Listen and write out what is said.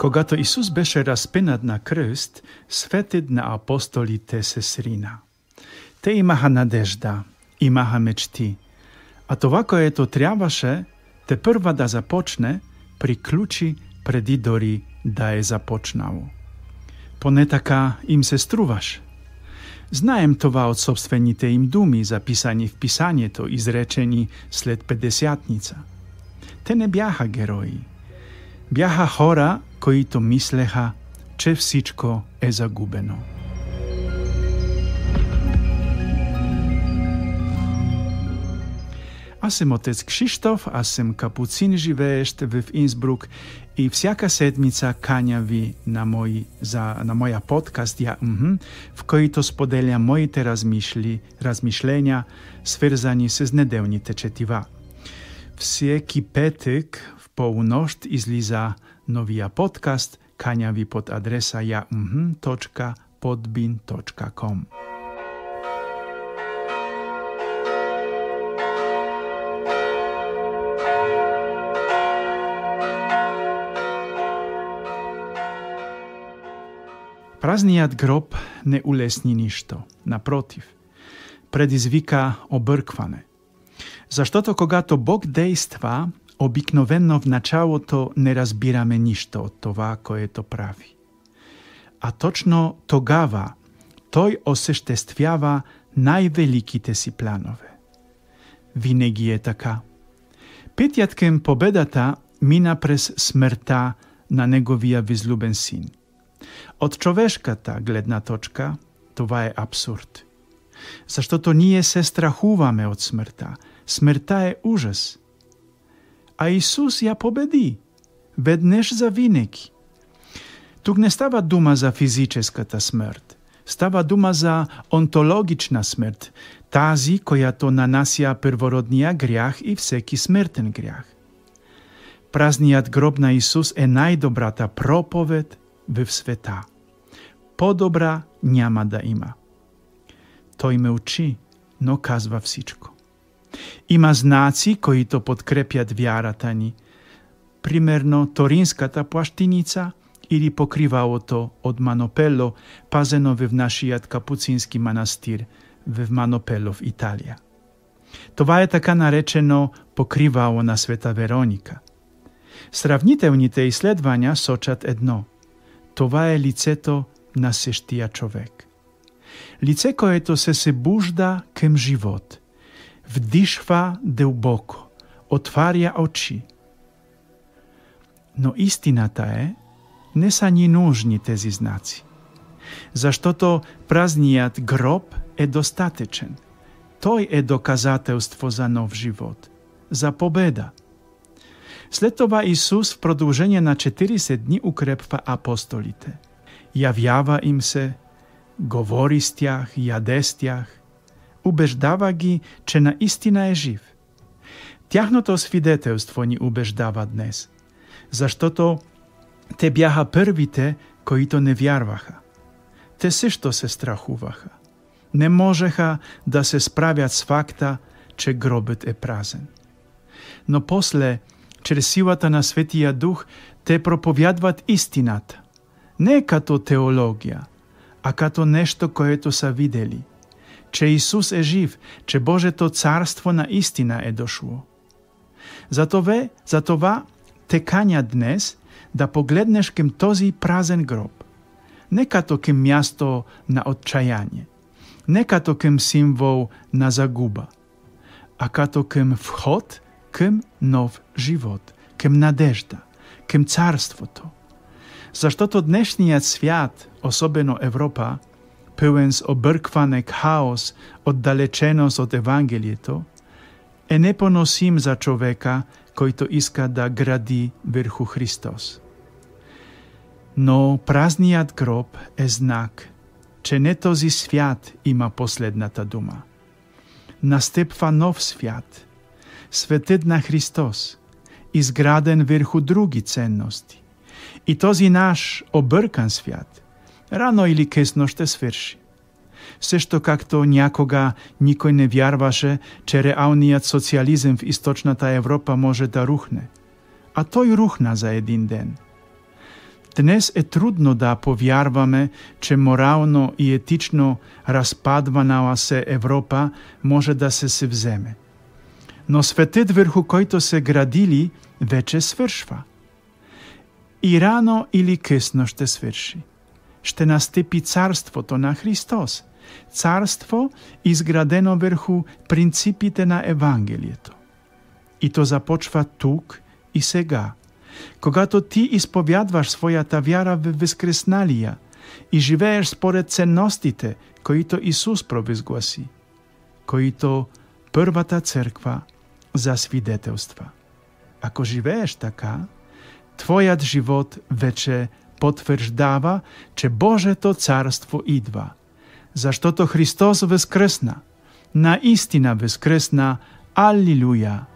Когато Исус беше разпинат на кръст, светът на апостолите се срина. Те имаха надежда, имаха мечти, а това, което трябваше тепърва да започне, приключи преди дори да е започнало. Поне така им се струваше. Знаем това от собствените им думи, записани в Писанието, изречени след Петдесятница. Те не бяха герои. Бяха хора, които мислеха, че всичко е загубено. Аз съм отец Кшиштоф, аз съм капуцин, живеещ в Инсбрук, и всяка седмица каня ви на моя подкаст в който споделя моите размишления, свързани с неделните четива. Всеки петък в полунощ излиза новия подкаст, каня ви под адреса ja.podbean.com. Празният гроб не улесни нищо. Напротив, предизвика объркване. Защото когато Бог действа, обикновено в началото не разбираме нищо от това, което прави. А точно тогава Той осъществява най-великите си планове. Винаги е така. Пътят към победата мина през смъртта на Неговия възлюбен син. От човешката гледна точка това е абсурд. Защото ние се страхуваме от смъртта. Смъртта е ужас. А Исус я победи. Веднъж за винаги. Тук не става дума за физическата смърт. Става дума за онтологична смърт. Тази, която нанася первородния грях и всеки смъртен грях. Празният гроб на Исус е най-добрата проповед в света. По-добра няма да има. Той ме учи, но казва всичко. Има знаци, които подкрепят вярата ни. Примерно Торинската плащиница или покривалото от Манопело, пазено в нашият капуцински манастир в Манопело в Италия. Това е така наречено покривало на света Вероника. Сравнителните изследвания сочат едно. Това е лицето на същия човек. Лице, което се събужда към живот, вдишва дълбоко, отваря очи. Но истината е, не са ни нужни тези знаци. Защото празният гроб е достатъчен. Той е доказателство за нов живот, за победа. След това Исус в продължение на 40 дни укрепва апостолите. Явява им се, говори с тях, яде с тях, убеждава ги, че наистина е жив. Тяхното свидетелство ни убеждава днес, защото те бяха първите, които не вярваха. Те също се страхуваха. Не можеха да се справят с факта, че гробът е празен. Но после, чрез силата на Светия Дух, те проповядват истината. Не като теология, а като нещо, което са видели. Че Исус е жив, че Божието царство наистина е дошло. Затова те канят днес да погледнеш към този празен гроб. Не като към място на отчаяние, не като към символ на загуба, а като към вход към нов живот, към надежда, към царството. Защото днешният свят, особено Европа, пълен с объркване, хаос, отдалеченост от Евангелието, е непоносим за човека, който иска да гради върху Христос. Но празният гроб е знак, че не този свят има последната дума. Настъпва нов свят, светът на Христос, изграден върху други ценности. И този наш объркан свят рано или късно ще свърши. Също както някога никой не вярваше, че реалният социализъм в източната Европа може да рухне. А той рухна за един ден. Dnes е трудно да повярваме, че морално и етично разпадвана се Европа може да се вземе. Но светът, върху който се градили, вече свършва. И рано или късно ще свърши. Ще настъпи царството на Христос. Царство, изградено върху принципите на Евангелието. И то започва тук и сега. Когато ти изповядваш своята вяра в възкресналия и живееш според ценностите, които Исус провъзгласи, които първата църква засвидетелства. Ако живееш така, твоят живот вече потвърждава, че Божието царство идва, защото Христос възкръсна, наистина възкръсна. Алилуя!